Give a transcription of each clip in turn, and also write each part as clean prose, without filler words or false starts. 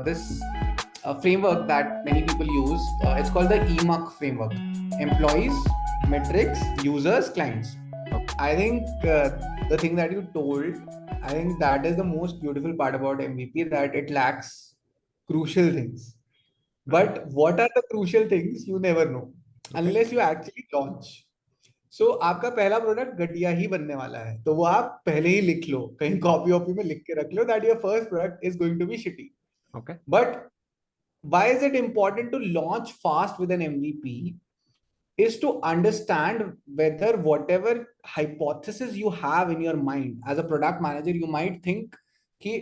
this framework that many people use. It's called the EMUC framework: employees, metrics, users, clients. I think the thing that you told, I think that is the most beautiful part about MVP, that it lacks crucial things. But what are the crucial things? You never know unless you actually launch. सो आपका पहला product घटिया ही बनने वाला है, तो वो आप पहले ही लिख लो, कहीं कॉपी वॉपी में लिख के रख लो that your first product is going to be shitty. Okay. But why is it important to launch fast with an MVP is to understand whether whatever hypothesis you have in your mind as a product manager, you might think ki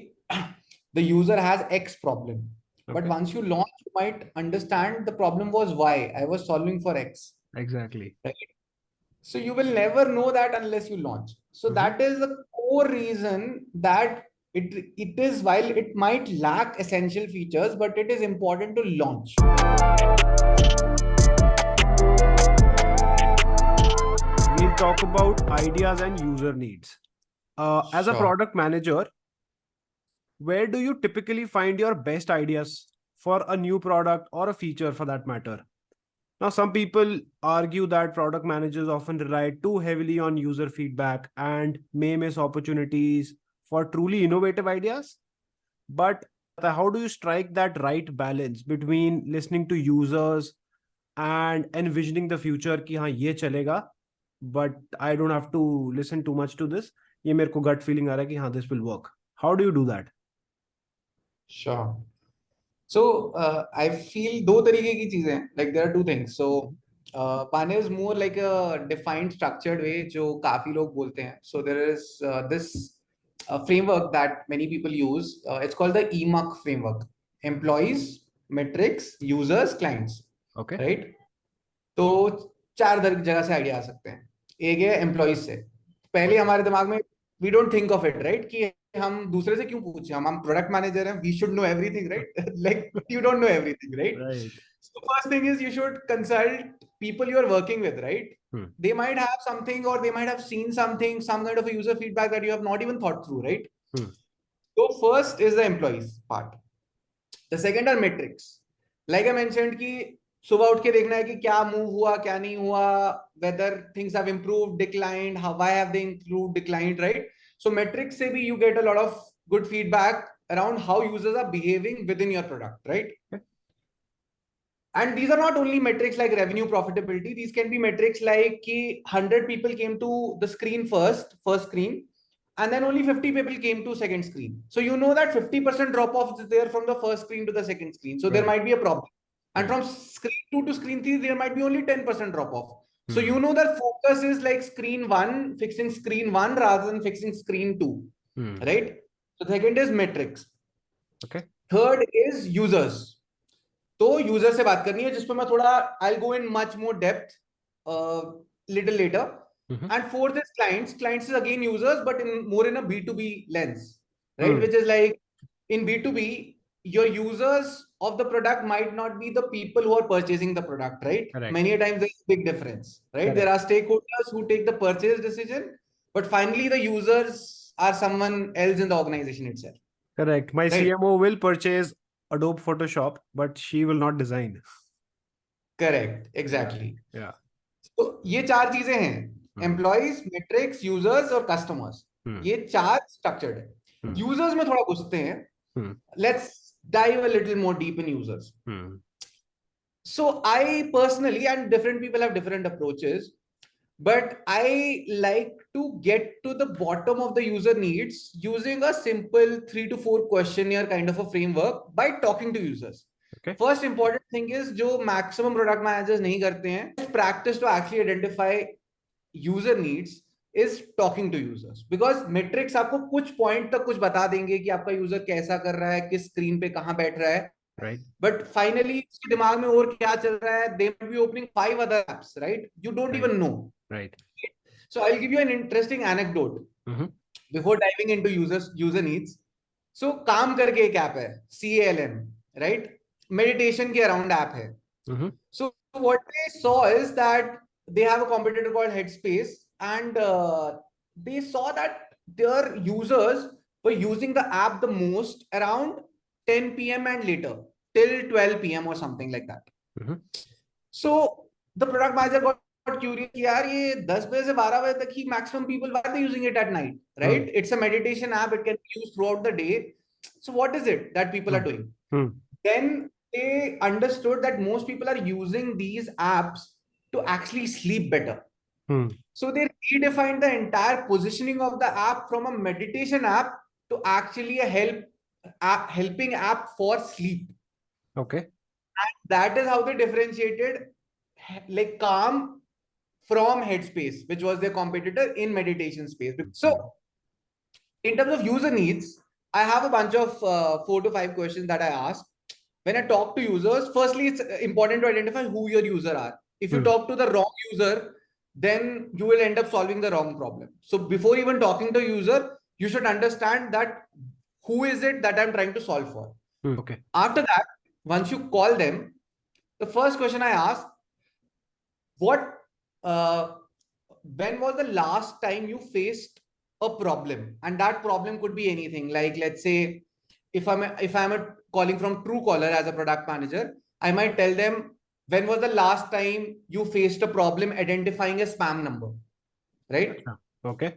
the user has X problem. Okay. But once you launch, you might understand the problem was Y. I was solving for X. Exactly. Right? So you will never know that unless you launch. So that is the core reason that it is, while it might lack essential features, but it is important to launch. We'll talk about ideas and user needs. As a product manager, where do you typically find your best ideas for a new product or a feature for that matter? Now, some people argue that product managers often rely too heavily on user feedback and may miss opportunities for truly innovative ideas. But how do you strike that right balance between listening to users and envisioning the future कि हाँ ये चलेगा, but I don't have to listen too much to this. ये मेरे को gut feeling आ रहा है कि हाँ this will work. How do you do that? Sure. So I feel दो तरीके की चीजें हैं. Like there are two things. So one is more like a defined structured way जो काफी लोग बोलते हैं. So there is this framework that many people use. It's called the EMUC framework: employees, metrics, users, clients. Okay. Right? तो चार जगह से idea आ सकते हैं. एक है एम्प्लॉइज से. पहले हमारे दिमाग में we don't think of it, right, कि हम दूसरे से क्यों पूछें, हम प्रोडक्ट मैनेजर हैं, we should know everything, right? Like you don't know everything, right? So first thing is you should consult people you are working with, right? They might have something, or they might have seen something, some kind of a user feedback that you have not even thought through, right? So first is the employees part. The second are metrics. Like I mentioned कि सुबह उठ के देखना है कि क्या move हुआ, क्या नहीं हुआ, whether things have improved, declined, how, why have they improved, declined, right? So metrics से भी you get a lot of good feedback around how users are behaving within your product, right? Okay. And these are not only metrics like revenue, profitability. These can be metrics like कि 100 people came to the screen first screen, and then only 50 people came to second screen. So you know that 50% drop off is there from the first screen to the second screen. So there might be a problem. And from screen 2 to screen 3, there might be only 10% drop off. So you know that focus is like screen 1, fixing screen 1 rather than fixing screen 2. Right? So second is metrics. Okay. Third is users. तो user से बात करनी है, जिसपे मैं थोड़ा I'll go in much more depth little later. And fourth is clients. Clients is again users, but more in a B2B lens, right? Which is like in B2B, your users of the product might not be the people who are purchasing the product, right? Correct. Many times there's a big difference, right? Correct. There are stakeholders who take the purchase decision, but finally the users are someone else in the organization itself. Correct. My CMO will purchase Adobe Photoshop, but she will not design. Correct. Exactly. Yeah. So ये चार चीजें हैं: employees, metrics, users और customers. ये चार structured है. Users में थोड़ा घुसते हैं. Let's dive a little more deep in users. So I personally, and different people have different approaches, but I like to get to the bottom of the user needs using a simple 3 to 4 questionnaire kind of a framework by talking to users. Okay. First important thing is जो maximum product managers नहीं करते हैं, practice to actually identify user needs is talking to users, because metrics आपको कुछ point तक कुछ बता देंगे कि आपका user कैसा कर रहा है, किस screen पे कहाँ बैठ रहा है, right? But finally उसके दिमाग में और क्या चल रहा है, they might be opening 5 other apps, right? You don't even know, right? So I'll give you an interesting anecdote before diving into user needs. So काम करके एक app है, CALM, right? Meditation के around app है. So what they saw is that they have a competitor called Headspace, and they saw that their users were using the app the most around 10 p.m. and later till 12 p.m. or something like that. So the product manager got curious. यार ये 10 बजे से 12 बजे तक ही maximum people, why are they using it at night, right? It's a meditation app. It can be used throughout the day. So what is it that people are doing? Then they understood that most people are using these apps to actually sleep better. So they redefined the entire positioning of the app from a meditation app to actually a helping app for sleep. Okay. And that is how they differentiated like Calm from Headspace, which was their competitor in meditation space. So in terms of user needs, I have a bunch of 4 to 5 questions that I ask. When I talk to users, firstly, it's important to identify who your user are. If you talk to the wrong user, then you will end up solving the wrong problem. So before even talking to user, you should understand that who is it that I'm trying to solve for. Okay. After that, once you call them, the first question I ask, what when was the last time you faced a problem? And that problem could be anything. Like, let's say if I'm calling from Truecaller as a product manager, I might tell them, when was the last time you faced a problem identifying a spam number, right? Okay.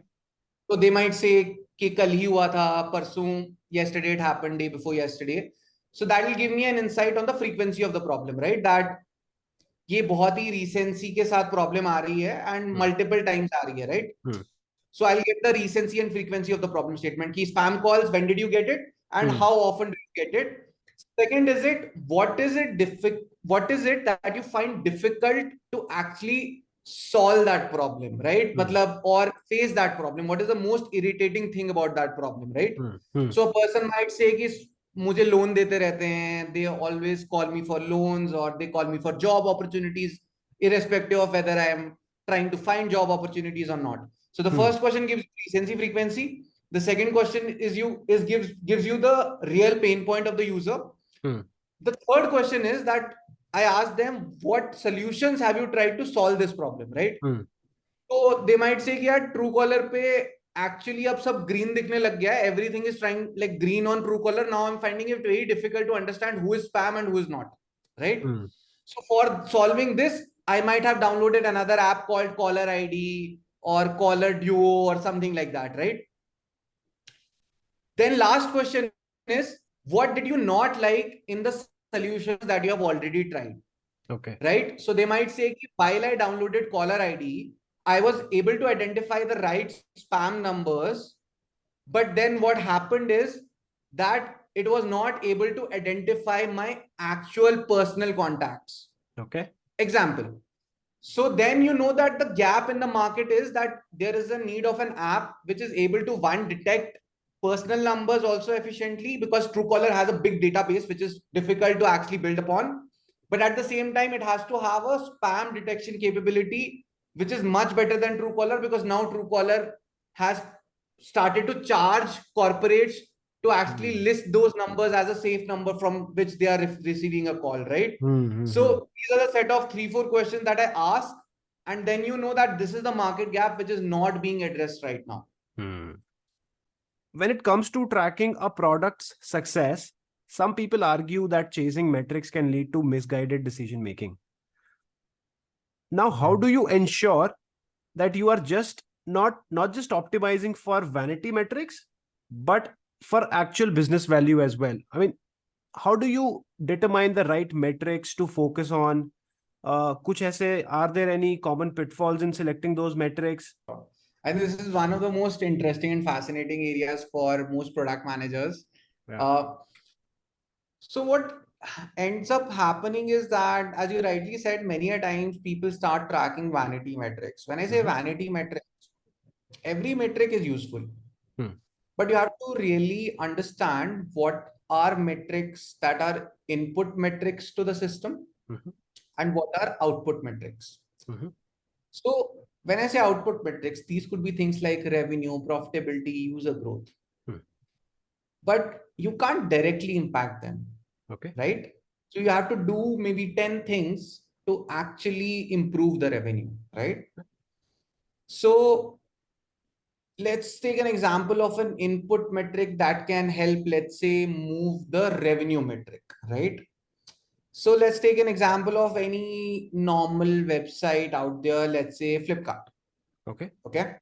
So they might say कि कल ही हुआ था, परसों, yesterday it happened, day before yesterday. So that will give me an insight on the frequency of the problem, right? That ये बहुत ही recency के साथ problem आ रही है and multiple times आ रही है, right? So I'll get the recency and frequency of the problem statement. Key spam calls, when did you get it, and how often do you get it? Second is what is it that you find difficult to actually solve that problem, right? Matlab, or face that problem. What is the most irritating thing about that problem, right? So a person might say कि मुझे loan देते रहते हैं, they always call me for loans or they call me for job opportunities, irrespective of whether I am trying to find job opportunities or not. So the first question gives recency, frequency. The second question gives you the real pain point of the user. The third question is that I ask them, what solutions have you tried to solve this problem, right? So they might say कि यार Truecaller पे actually अब सब green दिखने लग गया है. Everything is trying like green on Truecaller. Now I'm finding it very difficult to understand who is spam and who is not, right? So for solving this, I might have downloaded another app called Caller ID or Caller Duo or something like that, right? Then last question is, what did you not like in the solutions that you have already tried? Okay. Right? So they might say, while I downloaded Caller ID, I was able to identify the right spam numbers. But then what happened is that it was not able to identify my actual personal contacts. Okay. Example. So then you know that the gap in the market is that there is a need of an app which is able to detect personal numbers also efficiently, because Truecaller has a big database which is difficult to actually build upon. But at the same time, it has to have a spam detection capability, which is much better than Truecaller, because now Truecaller has started to charge corporates to actually list those numbers as a safe number from which they are receiving a call, right? So these are the set of 3-4 questions that I ask, and then you know that this is the market gap which is not being addressed right now. When it comes to tracking a product's success, some people argue that chasing metrics can lead to misguided decision making. Now, how do you ensure that you are just not just optimizing for vanity metrics, but for actual business value as well? I mean, how do you determine the right metrics to focus on? Kuch aise, are there any common pitfalls in selecting those metrics? And this is one of the most interesting and fascinating areas for most product managers. Yeah. So what ends up happening is that, as you rightly said, many a times people start tracking vanity metrics. When I say vanity metrics, every metric is useful, but you have to really understand what are metrics that are input metrics to the system and what are output metrics. So when I say output metrics, these could be things like revenue, profitability, user growth, but you can't directly impact them. Okay. Right? So you have to do maybe 10 things to actually improve the revenue, right? So let's take an example of an input metric that can help, let's say, move the revenue metric, right? So let's take an example of any normal website out there, let's say Flipkart. Okay. Okay.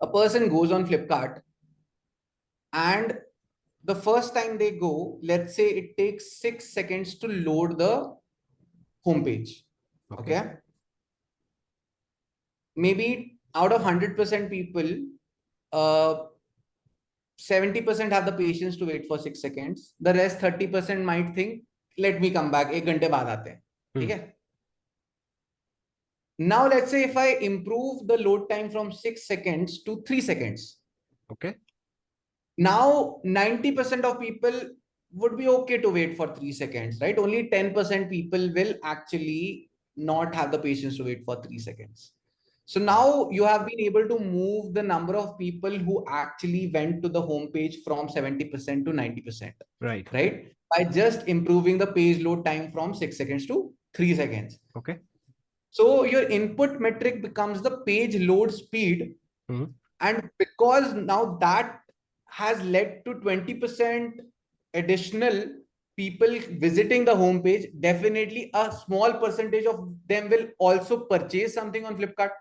A person goes on Flipkart, and the first time they go, let's say it takes 6 seconds to load the homepage. Okay. Okay. Maybe out of 100% people, uh, 70% have the patience to wait for 6 seconds. The rest 30% might think, let me come back, 1 घंटे बाद आते हैं. ठीक है? Now let's say if I improve the load time from 6 seconds to 3 seconds. Okay. Now 90% of people would be okay to wait for 3 seconds, right? Only 10% people will actually not have the patience to wait for 3 seconds. So now you have been able to move the number of people who actually went to the homepage from 70% to 90%. Right. Right? By just improving the page load time from 6 seconds to 3 seconds. Okay. So your input metric becomes the page load speed. And because now that has led to 20% additional people visiting the homepage, definitely a small percentage of them will also purchase something on Flipkart.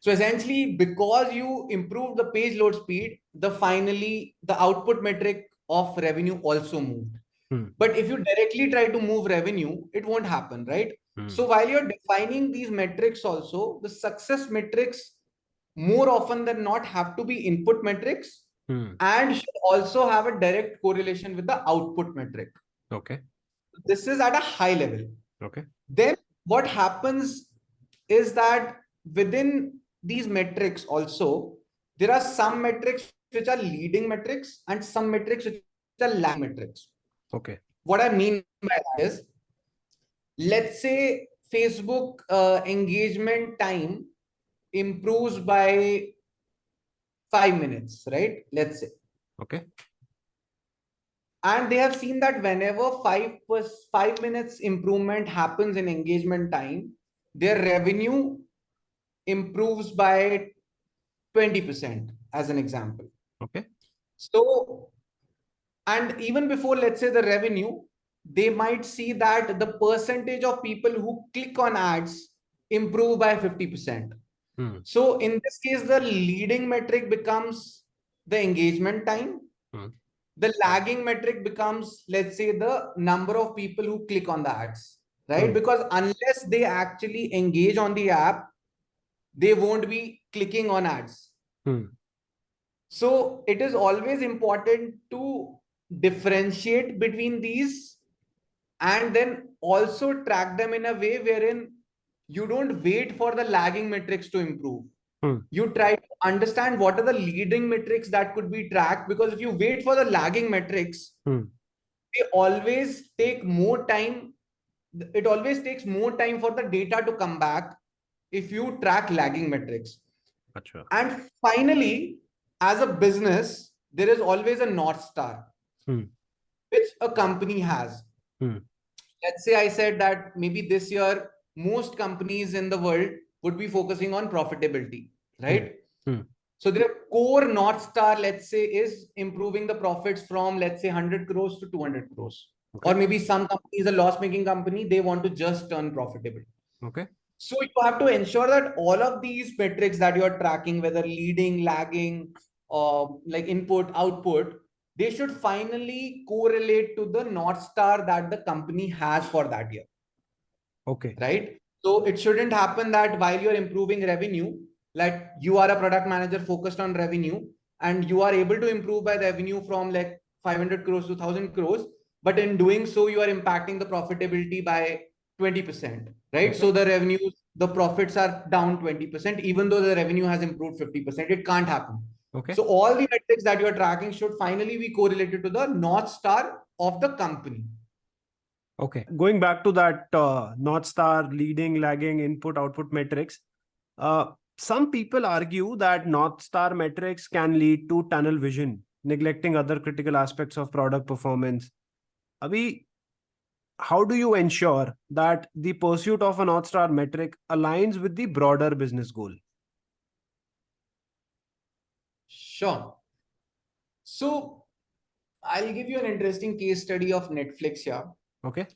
So essentially, because you improve the page load speed, the output metric of revenue also moved. But if you directly try to move revenue, it won't happen, right? So while you're defining these metrics also, the success metrics more often than not have to be input metrics and should also have a direct correlation with the output metric. Okay. This is at a high level. Okay. Then what happens is that within these metrics also, there are some metrics which are leading metrics and some metrics which are lagging metrics. Okay. What I mean by that is, let's say Facebook engagement time improves by 5 minutes, right? Let's say. Okay. And they have seen that whenever 5 minutes improvement happens in engagement time, their revenue improves by 20%, as an example. Okay. So, and even before, let's say, the revenue, they might see that the percentage of people who click on ads improve by 50%. So in this case, the leading metric becomes the engagement time. The lagging metric becomes, let's say, the number of people who click on the ads, right? Because unless they actually engage on the app, they won't be clicking on ads. So it is always important to differentiate between these and then also track them in a way wherein you don't wait for the lagging metrics to improve. You try to understand what are the leading metrics that could be tracked, because if you wait for the lagging metrics, they always take more time. It always takes more time for the data to come back if you track lagging metrics. Achha. And finally, as a business, there is always a North Star, which a company has. Let's say I said that maybe this year, most companies in the world would be focusing on profitability, right? So their core North Star, let's say, is improving the profits from, let's say, 100 crores to 200 crores. Okay. Or maybe some companies, a loss-making company, they want to just turn profitable. Okay. So you have to ensure that all of these metrics that you're tracking, whether leading, lagging, or like input, output, they should finally correlate to the North Star that the company has for that year. Okay. Right? So it shouldn't happen that while you're improving revenue, like you are a product manager focused on revenue and you are able to improve by revenue from like 500 crores to 1,000 crores, but in doing so, you are impacting the profitability by 20%, right? Okay. So the revenues, the profits are down 20%, even though the revenue has improved 50%. It can't happen. Okay. So all the metrics that you're tracking should finally be correlated to the North Star of the company. Okay. Going back to that North Star, leading, lagging, input, output metrics. Some people argue that North Star metrics can lead to tunnel vision, neglecting other critical aspects of product performance. Abhi, how do you ensure that the pursuit of a North Star metric aligns with the broader business goal? Sure. So I'll give you an interesting case study of Netflix here. Okay.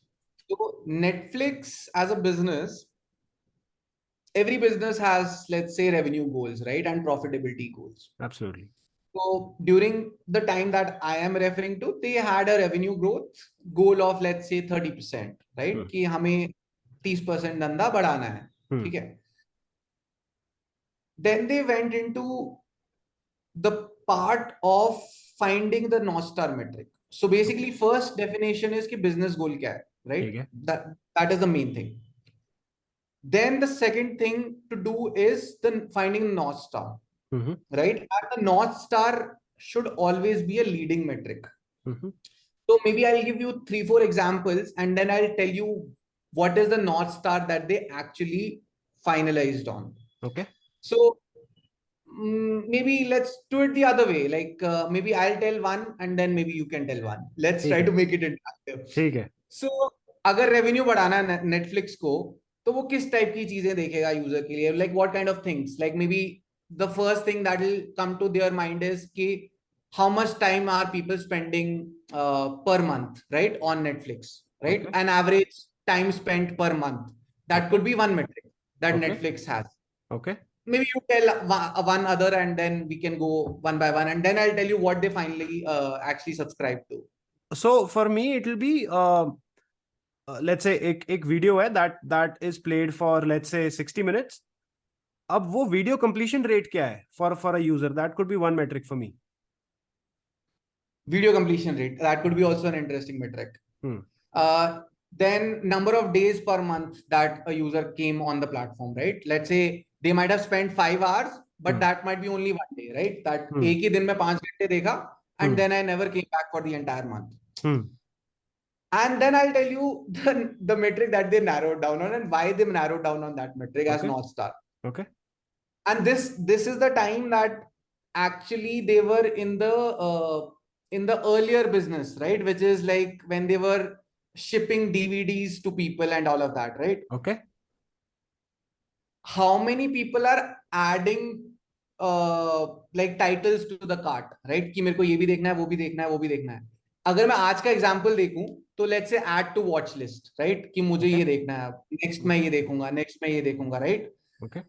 So Netflix as a business, every business has, let's say, revenue goals, right? And profitability goals. Absolutely. So during the time that I am referring to, they had a revenue growth goal of, let's say, 30%, right? कि हमें 30% धंधा बढ़ाना है, ठीक है? Then they went into the part of finding the North Star metric. So basically, first definition is कि business goal क्या है, right? ठीक है. That is the main thing. Then the second thing to do is the finding North Star, right? And the North Star should always be a leading metric. So maybe I'll give you 3-4 examples, and then I'll tell you what is the North Star that they actually finalized on. Okay. So maybe let's do it the other way. Like maybe I'll tell one, and then maybe you can tell one. Let's try to make it interactive. ठीक है. So अगर revenue बढ़ाना है Netflix को, तो वो किस type की चीजें देखेगा यूजर के लिए? Like what kind of things? Like maybe the first thing that will come to their mind is कि how much time are people spending per month, right, on Netflix, right? An average time spent per month. That could be one metric that Netflix has. Okay. Maybe you tell one other, and then we can go one by one, and then I'll tell you what they finally actually subscribe to. So for me, it will be let's say एक video है that is played for, let's say, 60 minutes. अब वो video completion rate क्या है for a user? That could be one metric for me. Video completion rate, that could be also an interesting metric. Then number of days per month that a user came on the platform, right? Let's say they might have spent 5 hours, but that might be only one day, right? That एक ही दिन में 5 घंटे देखा, and then I never came back for the entire month. And then I'll tell you the metric that they narrowed down on and why they narrowed down on that metric as North Star. Okay. And this is the time that actually they were in the earlier business, right? Which is like when they were shipping DVDs to people and all of that, right? Okay. How many people are adding like titles to the cart, right? कि मेरे को ये भी देखना है, वो भी देखना है, वो भी देखना है. अगर मैं आज का एग्जांपल देखूं तो let's say add to watch list, right? कि मुझे ये देखना है, नेक्स्ट मैं ये देखूंगा, नेक्स्ट मैं ये देखूंगा, right? Okay.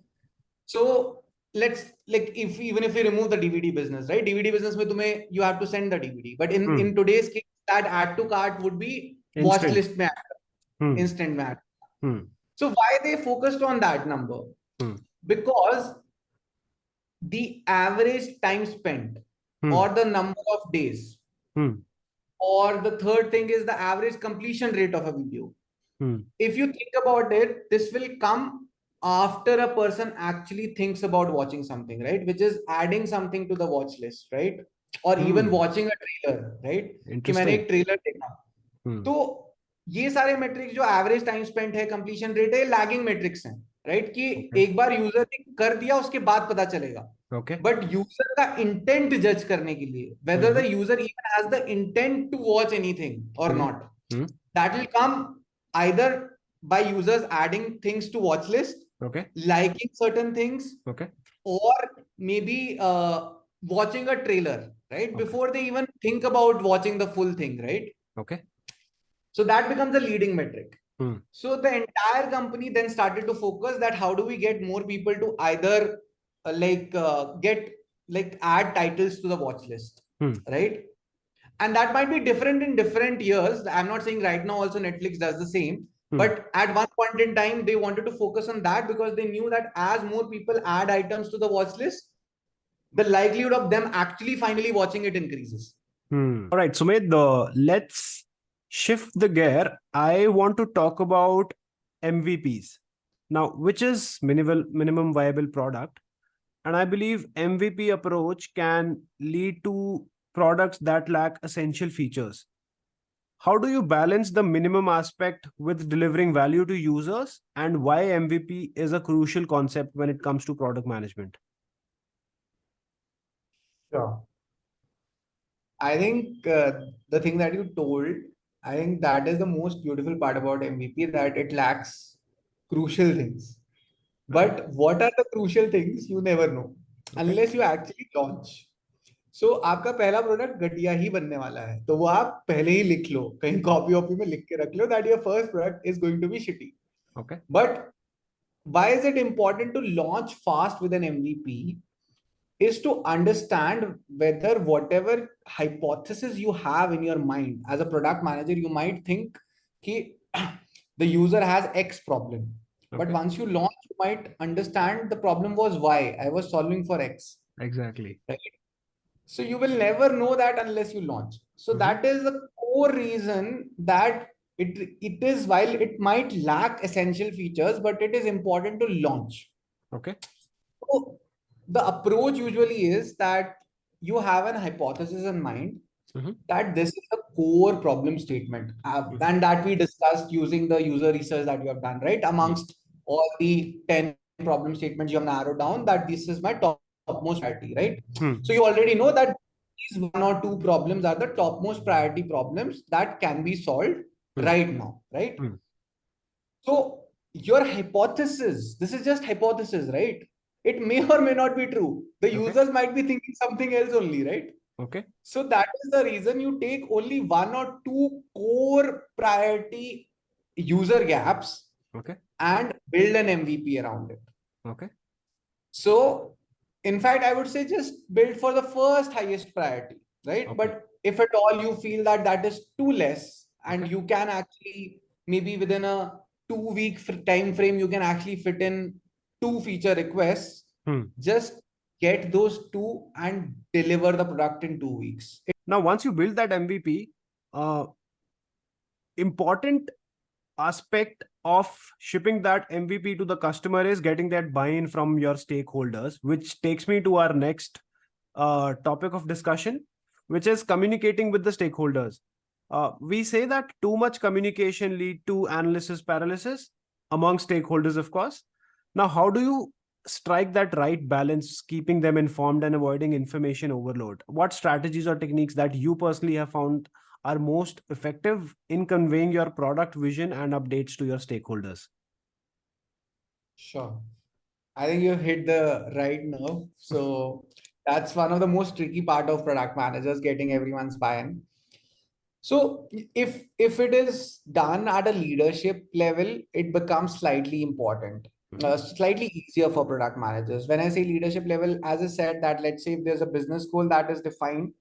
So let's like even if we remove the DVD business, right? DVD business में तुम्हें you have to send the DVD, but in today's case that add to cart would be watch list में add, instant में add. So why they focused on that number? Because the average time spent or the number of days, or the third thing is the average completion rate of a video. If you think about it, this will come after a person actually thinks about watching something, right? Which is adding something to the watch list, right? Or even watching a trailer, right? कि मैंने एक trailer देखा, तो ये सारे matrix जो average time spent है, completion rate है, लैगिंग मेट्रिक्स हैं, राइट? कि एक बार यूजर ने कर दिया उसके बाद पता चलेगा. बट यूजर का इंटेंट जज करने के लिए, whether the user even has the intent to watch anything or not, that will come either by users adding things to watch list, liking certain things, or maybe watching a trailer, right? Before they even think about watching the full thing, right? So that becomes a leading metric. So the entire company then started to focus that how do we get more people to either get like add titles to the watch list, right? And that might be different in different years. I'm not saying right now also Netflix does the same, but at one point in time they wanted to focus on that because they knew that as more people add items to the watch list, the likelihood of them actually finally watching it increases. All right, Sumedh, let's shift the gear. I want to talk about MVPs now, which is minimum viable product, and I believe MVP approach can lead to products that lack essential features. How do you balance the minimum aspect with delivering value to users, and why MVP is a crucial concept when it comes to product management? Sure. I think the thing that you told, I think that is the most beautiful part about MVP, that it lacks crucial things. But what are the crucial things? You never know unless you actually launch. सो आपका पहला product घटिया ही बनने वाला है, तो वो आप पहले ही लिख लो, कहीं कॉपी वॉपी में लिख के रख लो, that your first product is going to be shitty. Okay. But why is it important to launch fast with an MVP is to understand whether whatever hypothesis you have in your mind as a product manager, you might think ki the user has X problem, but Okay. once you launch you might understand the problem was Y, I was solving for X, Exactly. right? So you will never know that unless you launch. So Mm-hmm. that is the core reason that it is, while it might lack essential features, but it is important to launch. Okay. So the approach usually is that you have an hypothesis in mind Mm-hmm. that this is a core problem statement, Mm-hmm. and that we discussed using the user research that you have done, right? Yeah. Amongst all the 10 problem statements, you have narrowed down that this is my topmost priority, right? Hmm. So you already know that these one or two problems are the topmost priority problems that can be solved Hmm. right now, right? Hmm. So your hypothesis, this is just hypothesis, right? It may or may not be true. The Okay. users might be thinking something else only, right? Okay. So that is the reason you take only one or two core priority user gaps Okay. and build an MVP around it. Okay. So in fact, I would say just build for the first highest priority, right? Okay. But if at all you feel that that is too less, and Okay. you can actually maybe within a 2 week time frame, you can actually fit in 2 feature requests, Hmm. just get those two and deliver the product in 2 weeks. Now, once you build that MVP, important aspect of shipping that MVP to the customer is getting that buy-in from your stakeholders, which takes me to our next topic of discussion, which is communicating with the stakeholders. We say that too much communication lead to analysis paralysis among stakeholders, of course. Now, how do you strike that right balance, keeping them informed and avoiding information overload? What strategies or techniques that you personally have found are most effective in conveying your product vision and updates to your stakeholders? Sure. I think you've hit the right nerve. So that's one of the most tricky part of product managers, getting everyone's buy-in. So if it is done at a leadership level, it becomes slightly important, Mhm. slightly easier for product managers. When I say leadership level, as I said, that let's say if there's a business goal that is defined,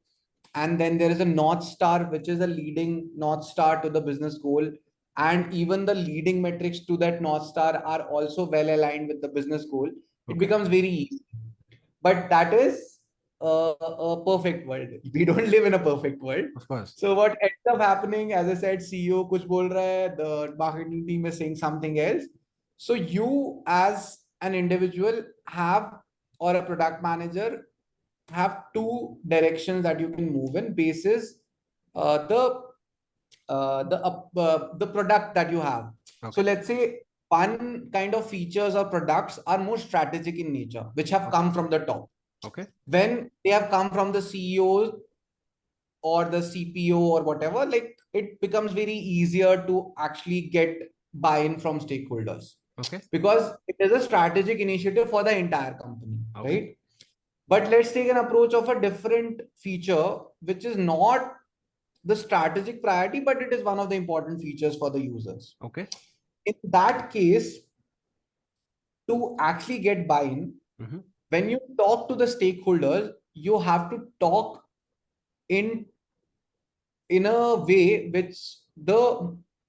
and then there is a North Star, which is a leading North Star to the business goal, and even the leading metrics to that North Star are also well aligned with the business goal, it Okay. becomes very easy. But that is a perfect world. We don't live in a perfect world. Of course. So what ends up happening, as I said, CEO kuch bol raha hai, the marketing team is saying something else. So you as an individual have, or a product manager, have two directions that you can move in basis uh, the the product that you have. So Okay. let's say one kind of features or products are more strategic in nature, which have Okay. come from the top. Okay. When they have come from the CEO or the CPO or whatever, like it becomes very easier to actually get buy-in from stakeholders, Okay. because it is a strategic initiative for the entire company, Okay. right? But let's take an approach of a different feature, which is not the strategic priority, but it is one of the important features for the users. Okay. In that case, to actually get buy-in, Mm-hmm. when you talk to the stakeholders, you have to talk in in a way which the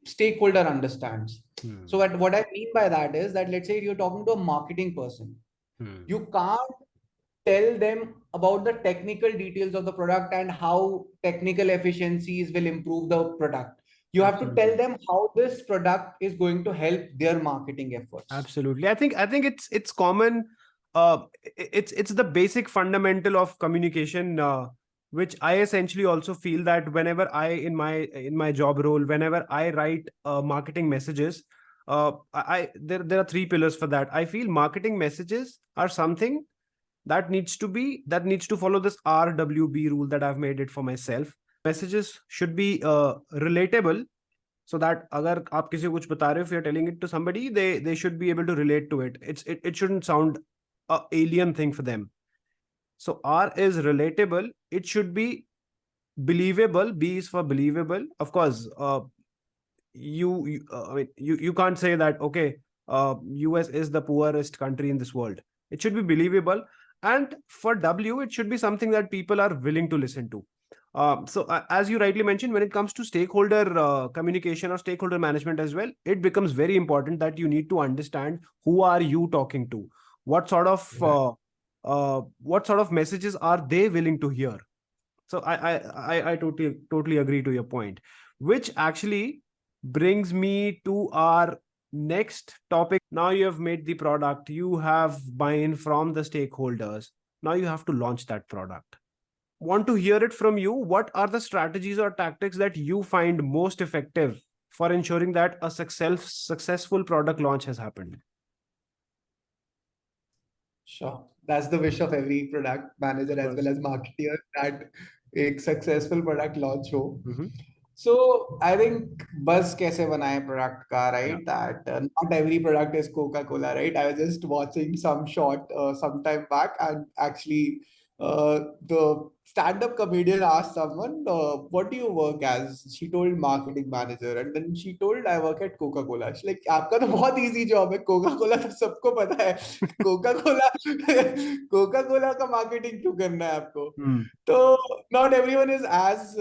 stakeholder understands. Hmm. So what I mean by that is that let's say you're talking to a marketing person, Hmm. you can't tell them about the technical details of the product and how technical efficiencies will improve the product. You have to tell Absolutely. them how this product is going to help their marketing efforts. Absolutely. I think it's common. It's the basic fundamental of communication, which I essentially also feel that whenever I in my job role, whenever I write marketing messages, there are three pillars for that. I feel marketing messages are something that needs to follow this RWB rule that I've made it for myself. Messages should be relatable, so that अगर आप किसी को कुछ बता रहे हो, if you're telling it to somebody, they should be able to relate to it. It shouldn't sound a alien thing for them. So R is relatable. It should be believable. B is for believable. Of course, I mean, you can't say that, okay, US is the poorest country in this world. It should be believable. And for W, it should be something that people are willing to listen to. As you rightly mentioned, when it comes to stakeholder communication or stakeholder management as well, it becomes very important that you need to understand who are you talking to, what sort of messages are they willing to hear. So I totally agree to your point, which actually brings me to our next topic. Now you have made the product, you have buy-in from the stakeholders. Now you have to launch that product. Want to hear it from you. What are the strategies or tactics that you find most effective for ensuring that a successful product launch has happened? Sure. That's the wish of every product manager as well as marketer, that a successful product launch ho. Mm-hmm. So I think buzz kaise banaye product ka, Yeah. right? That not every product is Coca-Cola, right? I was just watching some short some time back, and actually the stand-up comedian asked someone, what do you work as? She told marketing manager, and then she told, I work at Coca-Cola. She's like, आपका तो बहुत easy job है, Coca-Cola तो सबको पता है, Coca-Cola Coca-Cola का marketing क्यों करना है आपको? Hmm. So not everyone is as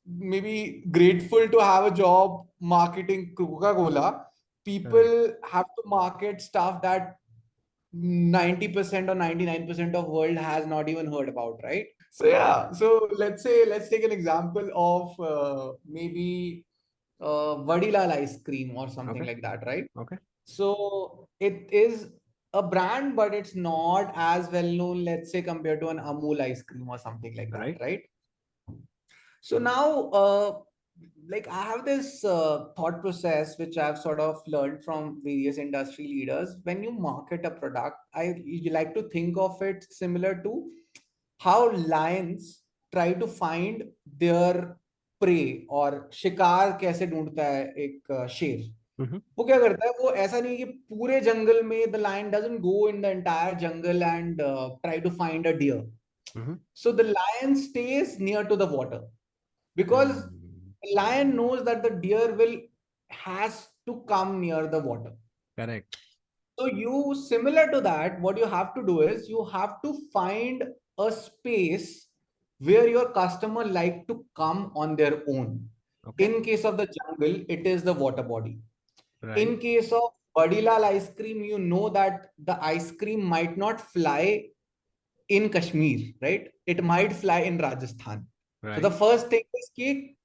maybe grateful to have a job marketing Coca-Cola. People have to market stuff that 90% or 99% of world has not even heard about, right? So yeah, so let's take an example of maybe Vadilal ice cream or something Okay. like that, right? Okay. So it is a brand, but it's not as well known, let's say, compared to an Amul ice cream or something like that, Right. right? So now, like I have this thought process which I've sort of learned from various industry leaders. When you market a product, you like to think of it similar to how lions try to find their prey, और शिकार कैसे ढूंढता है एक शेर. Mm-hmm. वो क्या करता है, वो ऐसा नहीं कि पूरे जंगल में the lion doesn't go in the entire jungle and try to find a deer. Mm-hmm. So the lion stays near to the water, because the lion knows that the deer will has to come near the water. Correct. So you, similar to that, what you have to do is you have to find a space where your customer like to come on their own. Okay. In case of the jungle, it is the water body. Right. In case of Vadilal ice cream, you know that the ice cream might not fly in Kashmir, right? It might fly in Rajasthan. So the Right. first thing is कि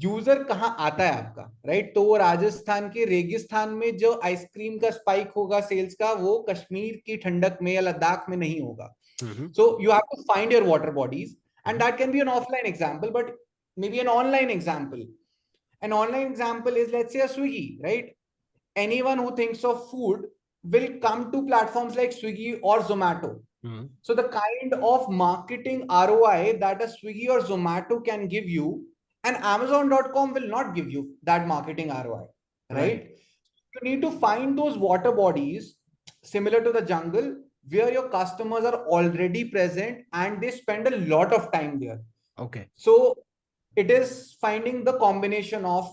user कहाँ आता है आपका, right? तो वो राजस्थान के रेगिस्तान में जो आइसक्रीम का स्पाइक होगा सेल्स का, वो कश्मीर की ठंडक में या लद्दाख में नहीं होगा. Mm-hmm. So you have to find your water bodies, and Mm-hmm. that can be an offline example, but maybe an online example. An online example is, let's say, a Swiggy, right? Anyone who thinks of food will come to platforms like Swiggy or Zomato. Mm-hmm. So the kind of marketing ROI that a Swiggy or Zomato can give you, and Amazon.com will not give you that marketing ROI, right? You need to find those water bodies similar to the jungle where your customers are already present and they spend a lot of time there. Okay. So it is finding the combination of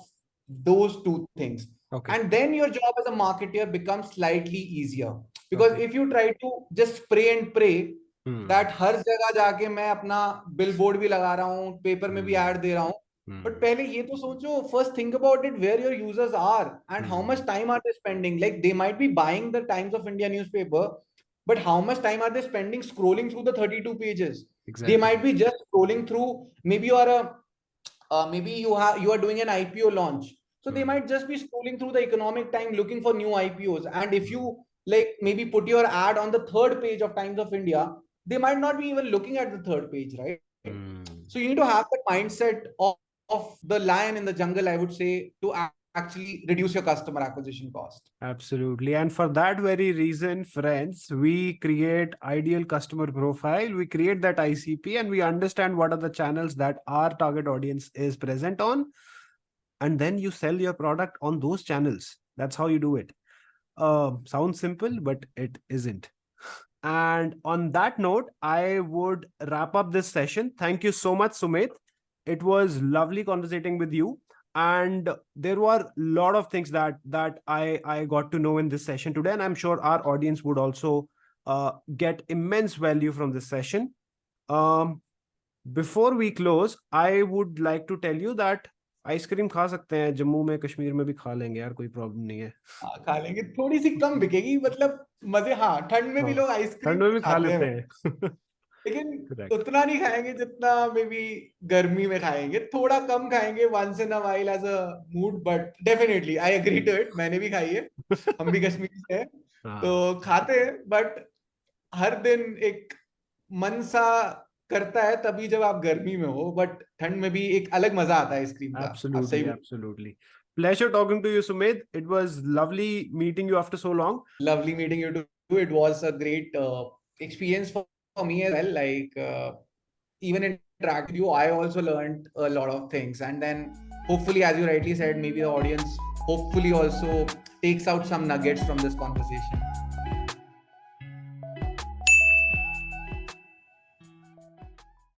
those two things. Okay. And then your job as a marketer becomes slightly easier. Because if you try to just pray and pray that हर जगह जाके मैं अपना bill board भी लगा रहा हूँ, paper में भी ऐड दे रहा हूँ, but पहले ये तो सोचो, first think about it, where your users are and how much time are they spending. Like they might be buying the Times of India newspaper, but how much time are they spending scrolling through the 32 pages? Exactly. They might be just scrolling through, maybe you are maybe you are doing an IPO launch, so they might just be scrolling through the Economic Time looking for new IPOs. And if you like maybe put your ad on the third page of Times of India, they might not be even looking at the third page, right? So you need to have that mindset of the lion in the jungle, I would say, to actually reduce your customer acquisition cost. Absolutely. And for that very reason, friends, we create ideal customer profile, we create that ICP, and we understand what are the channels that our target audience is present on. And then you sell your product on those channels. That's how you do it. Sounds simple, but it isn't. And on that note, I would wrap up this session. Thank you so much, Sumedh. It was lovely conversating with you. And there were a lot of things that I got to know in this session today. And I'm sure our audience would also get immense value from this session. Before we close, I would like to tell you that ice cream खा सकते हैं, जम्मू में कश्मीर में भी खा लेंगे यार, कोई प्रॉब्लम नहीं है. हाँ, खा लेंगे, थोड़ी सी कम बिकेगी, मतलब मजे, हाँ ठंड में भी हाँ, लोग ठंड आइसक्रीम में भी खा खाते लेते हैं, हैं. लेकिन Correct. उतना नहीं खाएंगे जितना मे बी गर्मी में खाएंगे, थोड़ा कम खाएंगे once in a while as a mood, but definitely I agree to it, मैंने भी खाई है, हम भी कश्मीर से हैं तो हाँ, खाते हैं, बट हर दिन एक मन सा करता है तभी जब आप गर्मी में हो, बट ठंड में भी एक अलग मजा आता है आइसक्रीम का, आप सही absolutely, बोल. absolutely. Pleasure talking to you, Sumedh. It was lovely meeting you after so long. Lovely meeting you too. It was a great experience for me as well. Like even interact with you, I also learned a lot of things. And then hopefully, as you rightly said, maybe the audience hopefully also takes out some nuggets from this conversation.